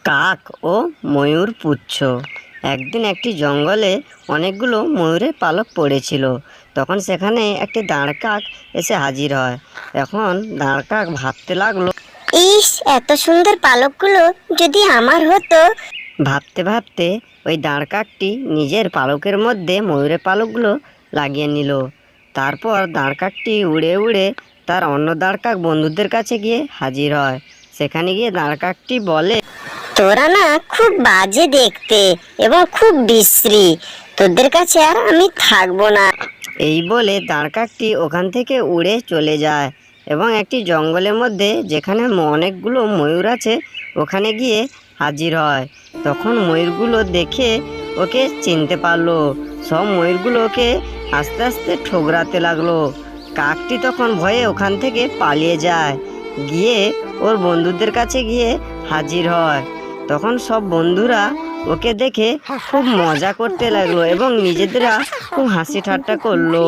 কাক ও ময়ূর পুচ্ছ। একদিন একটি জঙ্গলে অনেকগুলো ময়ূরের পালক পড়েছিল। তখন সেখানে একটি দাঁড় কাক এসে হাজির হয়। এখন দাঁড় কাক ভাবতে লাগলো, ইস, এত সুন্দর পালকগুলো যদি আমার হতো। ভাবতে ভাবতে ওই দাঁড় কাকটি নিজের পালকের মধ্যে ময়ূরের পালকগুলো লাগিয়ে নিল। তারপর দাঁড় কাকটি উড়ে উড়ে তার অন্য দাঁড় কাক বন্ধুদের কাছে গিয়ে হাজির হয়। সেখানে গিয়ে দাঁড় কাকটি বলে, তোরা না খুব বাজে দেখতে এবং খুব বিশ্রী, তোদের কাছে আর আমি থাকবো না। এই বলে দাঁড় কাকটি ওখান থেকে উড়ে চলে যায় এবং একটি জঙ্গলের মধ্যে যেখানে অনেকগুলো ময়ূর আছে ওখানে গিয়ে হাজির হয়। তখন ময়ূরগুলো দেখে ওকে চিনতে পারলো। সব ময়ূরগুলো ওকে আস্তে আস্তে ঠোকরাতে লাগলো। কাকটি তখন ভয়ে ওখান থেকে পালিয়ে যায়, গিয়ে ওর বন্ধুদের কাছে গিয়ে হাজির হয়। তখন সব বন্ধুরা ওকে দেখে খুব মজা করতে লাগলো এবং নিজেদেরা খুব হাসি ঠাট্টা করলো।